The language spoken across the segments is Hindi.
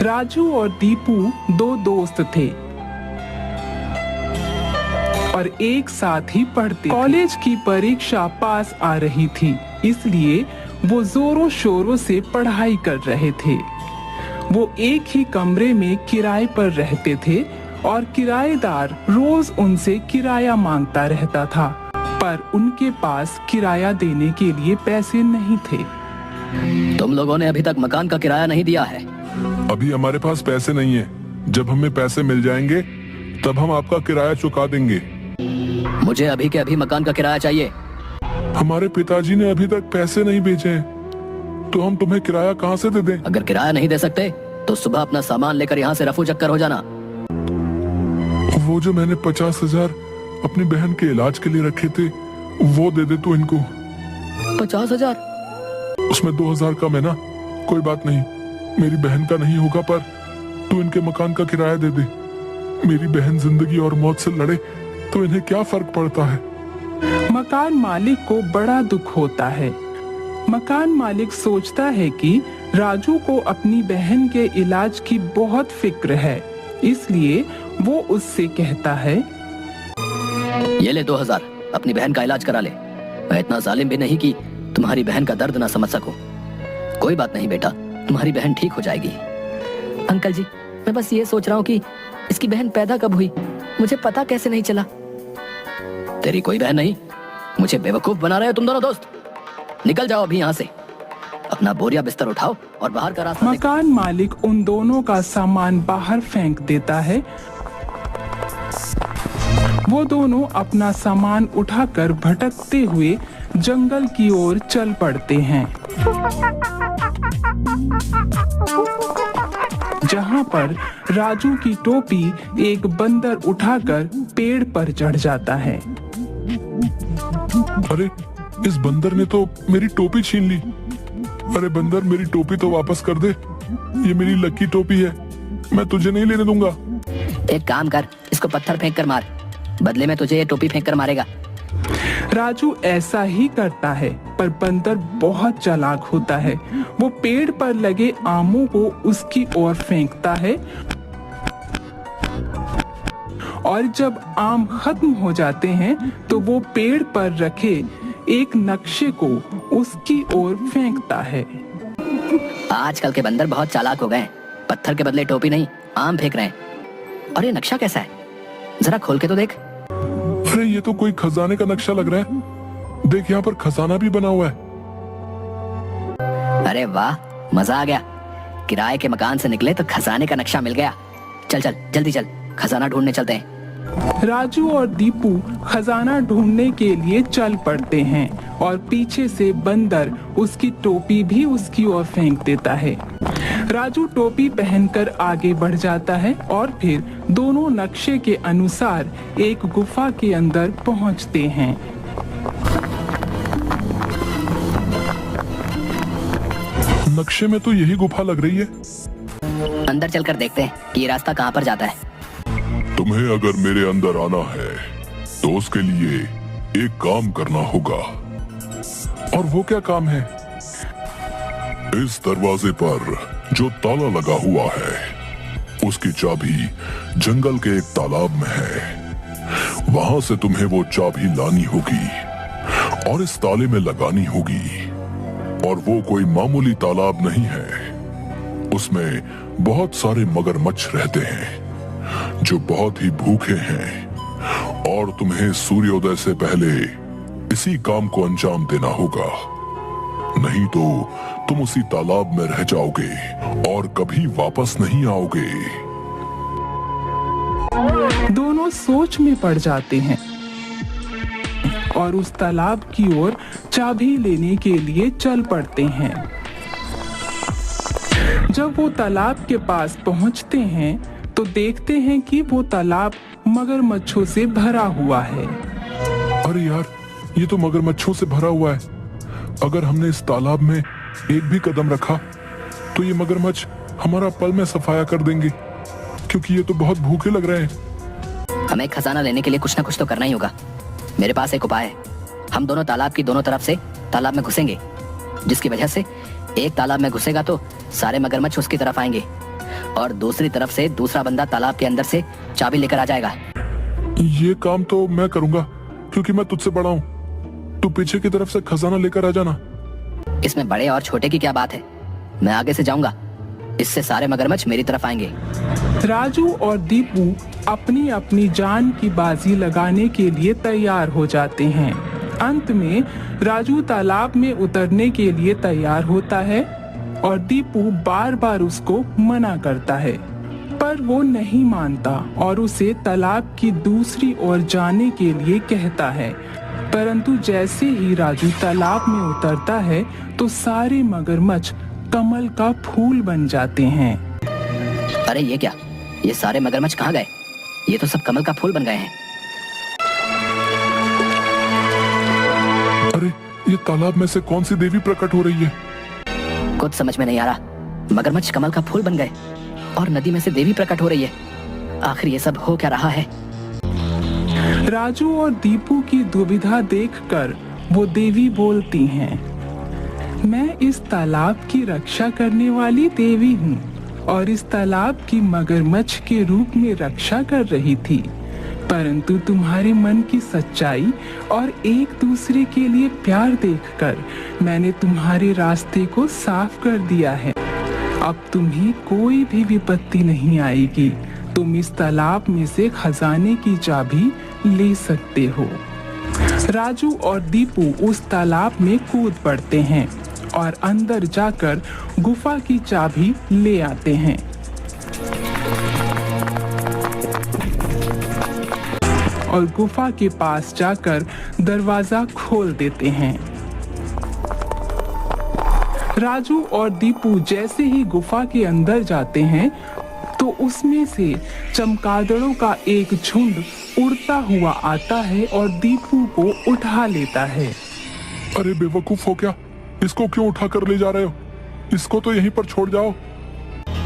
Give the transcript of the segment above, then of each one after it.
राजू और दीपू दो दोस्त थे और एक साथ ही पढ़ते थे। कॉलेज की परीक्षा पास आ रही थी, इसलिए वो जोरों शोरों से पढ़ाई कर रहे थे। वो एक ही कमरे में किराए पर रहते थे और किराएदार रोज उनसे किराया मांगता रहता था, पर उनके पास किराया देने के लिए पैसे नहीं थे। तुम लोगों ने अभी तक मकान का किराया नहीं दिया है। अभी हमारे पास पैसे नहीं है। जब हमें पैसे मिल जाएंगे तब हम आपका किराया चुका देंगे। मुझे अभी के अभी मकान का किराया चाहिए। हमारे पिताजी ने अभी तक पैसे नहीं भेजे हैं, तो हम तुम्हें किराया कहाँ से दे दें? अगर किराया नहीं दे सकते तो सुबह अपना सामान लेकर यहाँ से रफू चक्कर हो जाना। वो जो मैंने 50,000 अपनी बहन के इलाज के लिए रखे थे, वो दे दे तू इनको। 50,000? उसमें 2,000 कम है ना। कोई बात नहीं, मेरी बहन का नहीं होगा, पर तू इनके मकान का किराया दे दे। मेरी बहन जिंदगी और मौत से लड़े तो इन्हें क्या फर्क पड़ता है। मकान मालिक को बड़ा दुख होता है। मकान मालिक सोचता है कि राजू को अपनी बहन के इलाज की बहुत फिक्र है, इसलिए वो उससे कहता है, ये ले 2,000, अपनी बहन का इलाज करा ले। मैं इतना जालिम भी नहीं कि तुम्हारी बहन का दर्द ना समझ सकूं। कोई बात नहीं बेटा, तुम्हारी बहन ठीक हो जाएगी। अंकल जी, मैं बस ये सोच रहा हूँ कि इसकी बहन पैदा कब हुई, मुझे पता कैसे नहीं चला। तेरी कोई बहन नहीं, मुझे बेवकूफ बना रहे हो तुम दोनों दोस्त। निकल जाओ अभी यहाँ से। अपना बोरिया बिस्तर उठाओ और बाहर का रास्ता। मकान मालिक उन दोनों का सामान बाहर फेंक देता है। वो दोनों अपना सामान उठाकर भटकते हुए जंगल की ओर चल पड़ते हैं, जहाँ पर राजू की टोपी एक बंदर उठाकर पेड़ पर चढ़ जाता है। अरे, इस बंदर ने तो मेरी टोपी छीन ली। अरे बंदर, मेरी टोपी तो वापस कर दे। ये मेरी लकी टोपी है, मैं तुझे नहीं लेने दूंगा। एक काम कर, इसको पत्थर फेंक कर मार, बदले में तुझे ये टोपी फेंक कर मारेगा। राजू ऐसा ही करता है, पर बंदर बहुत चालाक होता है। वो पेड़ पर लगे आमों को उसकी ओर फेंकता है और जब आम खत्म हो जाते हैं तो वो पेड़ पर रखे एक नक्शे को उसकी ओर फेंकता है। आजकल के बंदर बहुत चालाक हो गए हैं। पत्थर के बदले टोपी नहीं, आम फेंक रहे हैं। और ये नक्शा कैसा है, जरा खोल के तो देख। अरे ये तो कोई खजाने का नक्शा लग रहा है। देख, यहाँ पर खजाना भी बना हुआ है। अरे वाह, मजा आ गया। किराए के मकान से निकले तो खजाने का नक्शा मिल गया। चल चल जल्दी चल, खजाना ढूंढने चलते हैं। राजू और दीपू खजाना ढूंढने के लिए चल पड़ते हैं और पीछे से बंदर उसकी टोपी भी उसकी ओर फेंक देता है। राजू टोपी पहनकर आगे बढ़ जाता है और फिर दोनों नक्शे के अनुसार एक गुफा के अंदर पहुंचते हैं। नक्शे में तो यही गुफा लग रही है। अंदर चलकर देखते हैं कि ये रास्ता कहाँ पर जाता है। तुम्हें अगर मेरे अंदर आना है तो उसके लिए एक काम करना होगा। और वो क्या काम है? इस दरवाजे पर जो ताला लगा हुआ है, उसकी चाबी जंगल के एक तालाब में है। वहां से तुम्हें वो चाबी लानी होगी और इस ताले में लगानी होगी। और वो कोई मामूली तालाब नहीं है, उसमें बहुत सारे मगरमच्छ रहते हैं जो बहुत ही भूखे हैं। और तुम्हें सूर्योदय से पहले इसी काम को अंजाम देना होगा, नहीं तो तुम उसी तालाब में रह जाओगे और कभी वापस नहीं आओगे। दोनों सोच में पड़ जाते हैं और उस तालाब की ओर चाबी लेने के लिए चल पड़ते हैं। जब वो तालाब के पास पहुंचते हैं तो देखते हैं कि वो तालाब मगरमच्छों से भरा हुआ है। अरे यार, ये तो मगरमच्छों से भरा हुआ है। अगर हमने इस तालाब में एक भी कदम रखा तो ये मगरमच्छ हमारा पल में सफाया कर देंगे, क्योंकि ये तो बहुत भूखे लग रहे हैं। हमें खजाना लेने के लिए कुछ ना कुछ तो करना ही होगा। मेरे पास एक उपाय है। हम दोनों तालाब की दोनों तरफ से तालाब में घुसेंगे, जिसकी वजह से एक तालाब में घुसेगा तो सारे मगरमच्छ उसकी तरफ आएंगे और दूसरी तरफ से दूसरा बंदा तालाब के अंदर से चाबी लेकर आ जाएगा। ये काम तो मैं करूंगा क्योंकि मैं तुझसे बड़ा हूँ। तू पीछे की तरफ से खजाना लेकर आ जाना। इसमें बड़े और छोटे की क्या बात है, मैं आगे से जाऊंगा, इससे सारे मगरमच्छ मेरी तरफ आएंगे। राजू और दीपू अपनी अपनी जान की बाजी लगाने के लिए तैयार हो जाते हैं। अंत में राजू तालाब में उतरने के लिए तैयार होता है और दीपू बार बार उसको मना करता है, पर वो नहीं मानता और उसे तालाब की दूसरी ओर जाने के लिए कहता है। परंतु जैसे ही राजू तालाब में उतरता है तो सारे मगरमच्छ कमल का फूल बन जाते हैं। अरे ये क्या, ये सारे मगरमच्छ कहाँ गए? ये तो सब कमल का फूल बन गए हैं। अरे ये तालाब में से कौन सी देवी प्रकट हो रही है? कुछ समझ में नहीं आ रहा। मगरमच्छ कमल का फूल बन गए और नदी में से देवी प्रकट हो रही है। आखिर ये सब हो क्या रहा है? राजू और दीपू की दुविधा देखकर वो देवी बोलती हैं, मैं इस तालाब की रक्षा करने वाली देवी हूँ और इस तालाब की मगरमच्छ के रूप में रक्षा कर रही थी, परंतु तुम्हारे मन की सच्चाई और एक दूसरे के लिए प्यार देखकर मैंने तुम्हारे रास्ते को साफ कर दिया है। अब तुम्हें कोई भी विपत्ति नहीं आएगी। तुम इस तालाब में से खजाने की चाबी ले सकते हो। राजू और दीपू उस तालाब में कूद पड़ते हैं और अंदर जाकर गुफा की चाबी ले आते हैं। और गुफा के पास जाकर दरवाजा खोल देते हैं। राजू और दीपू जैसे ही गुफा के अंदर जाते हैं तो उसमें से चमगादड़ों का एक झुंड उड़ता हुआ आता है और दीपू को उठा लेता है। अरे बेवकूफ हो क्या? इसको क्यों उठा कर ले जा रहे हो? इसको तो यहीं पर छोड़ जाओ।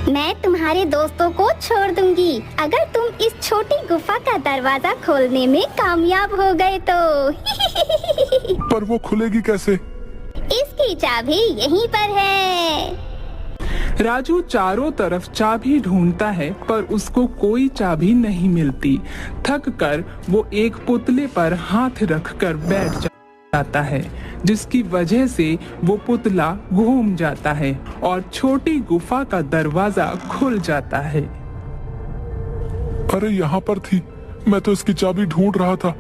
मैं तुम्हारे दोस्तों को छोड़ दूंगी अगर तुम इस छोटी गुफा का दरवाजा खोलने में कामयाब हो गए तो। पर वो खुलेगी कैसे? इसकी चाबी यहीं पर है। राजू चारों तरफ चाबी ढूंढता है पर उसको कोई चाबी नहीं मिलती। थक कर वो एक पुतले पर हाथ रखकर बैठ जाता है, जिसकी वजह से वो पुतला घूम जाता है और छोटी गुफा का दरवाजा खुल जाता है। अरे यहाँ पर थी, मैं तो इसकी चाबी ढूंढ रहा था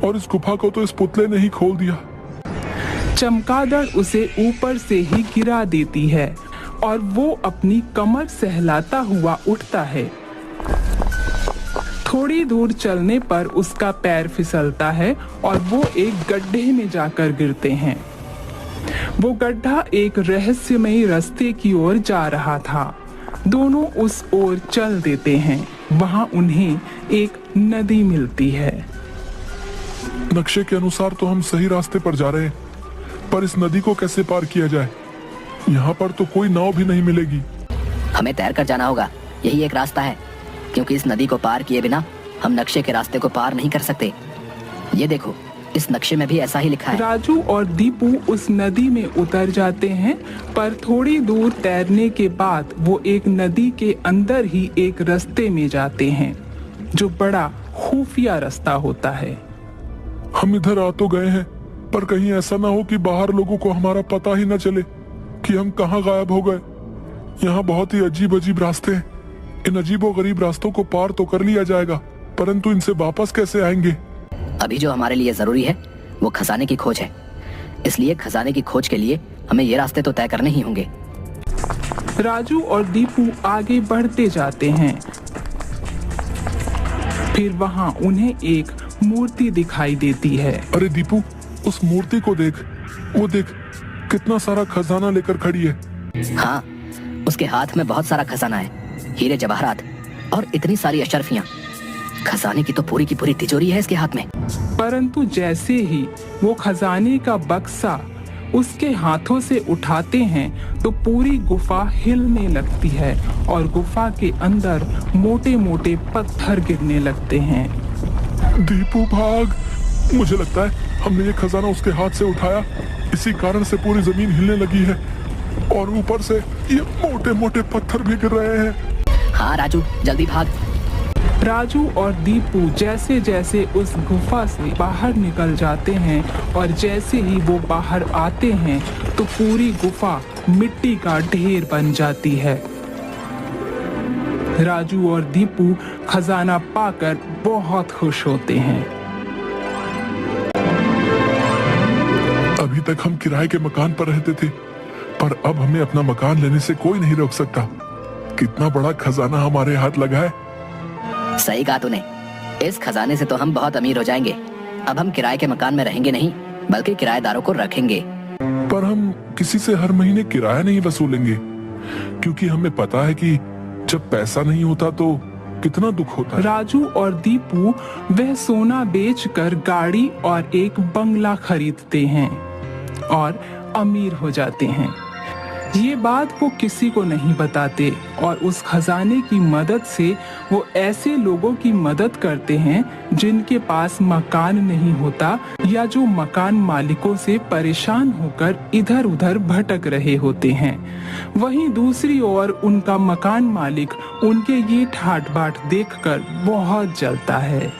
और इस गुफा को तो इस पुतले ने ही खोल दिया। चमगादड़ उसे ऊपर से ही गिरा देती है और वो अपनी कमर सहलाता हुआ उठता है। थोड़ी दूर चलने पर उसका पैर फिसलता है और वो एक गड्ढे में जाकर गिरते हैं। वो गड्ढा एक रहस्यमयी रास्ते की ओर जा रहा था। दोनों उस ओर चल देते हैं। वहां उन्हें एक नदी मिलती है। नक्शे के अनुसार तो हम सही रास्ते पर जा रहे हैं, पर इस नदी को कैसे पार किया जाए? यहाँ पर तो कोई नाव भी नहीं मिलेगी। हमें तैर कर जाना होगा, यही एक रास्ता है, क्योंकि इस नदी को पार किए बिना हम नक्शे के रास्ते को पार नहीं कर सकते। ये देखो, इस नक्शे में भी ऐसा ही लिखा है। राजू और दीपू उस नदी में उतर जाते हैं, पर थोड़ी दूर तैरने के बाद वो एक नदी के अंदर ही एक रास्ते में जाते हैं, जो बड़ा खुफिया रास्ता होता है। हम इधर आ तो गए हैं, पर कहीं ऐसा ना हो कि बाहर लोगों को हमारा पता ही न चले कि हम कहाँ गायब हो गए। यहाँ बहुत ही अजीब अजीब रास्ते हैं। इन अजीबो गरीब रास्तों को पार तो कर लिया जाएगा, परंतु इनसे वापस कैसे आएंगे? अभी जो हमारे लिए जरूरी है वो खजाने की खोज है, इसलिए खजाने की खोज के लिए हमें ये रास्ते तो तय करने ही होंगे। राजू और दीपू आगे बढ़ते जाते हैं। फिर वहाँ उन्हें एक मूर्ति दिखाई देती है। अरे दीपू, उस मूर्ति को देख, वो देख, कितना सारा खजाना लेकर खड़ी है। हाँ, उसके हाथ में बहुत सारा खजाना है, हीरे जवाहरात और इतनी सारी अशर्फियाँ। खजाने की तो पूरी की पूरी तिजोरी है इसके हाथ में। परंतु जैसे ही वो खजाने का बक्सा उसके हाथों से उठाते हैं तो पूरी गुफा हिलने लगती है और गुफा के अंदर मोटे मोटे पत्थर गिरने लगते हैं। दीपू भाग! मुझे लगता है हमने ये खजाना उसके हाथ से उठाया, इसी कारण से पूरी जमीन हिलने लगी है और ऊपर से ये मोटे मोटे पत्थर भी गिर रहे हैं। हाँ राजू, जल्दी भाग। राजू और दीपू जैसे जैसे उस गुफा से बाहर निकल जाते हैं और जैसे ही वो बाहर आते हैं तो पूरी गुफा मिट्टी का ढेर बन जाती है। राजू और दीपू खजाना पाकर बहुत खुश होते हैं। अभी तक हम किराए के मकान पर रहते थे, पर अब हमें अपना मकान लेने से कोई नहीं रोक सकता। कितना बड़ा खजाना हमारे हाथ लगा है। सही कहा तूने, इस खजाने से तो हम बहुत अमीर हो जाएंगे। अब हम किराए के मकान में रहेंगे नहीं, बल्कि किराएदारों को रखेंगे। पर हम किसी से हर महीने किराया नहीं वसूलेंगे, क्योंकि हमें पता है कि जब पैसा नहीं होता तो कितना दुख होता है। राजू और दीपू वह सोना बेचकर गाड़ी और एक बंगला खरीदते हैं और अमीर हो जाते हैं। ये बात वो किसी को नहीं बताते और उस खजाने की मदद से वो ऐसे लोगों की मदद करते हैं जिनके पास मकान नहीं होता या जो मकान मालिकों से परेशान होकर इधर उधर भटक रहे होते हैं। वहीं दूसरी ओर उनका मकान मालिक उनके ये ठाट बाट देखकर बहुत जलता है।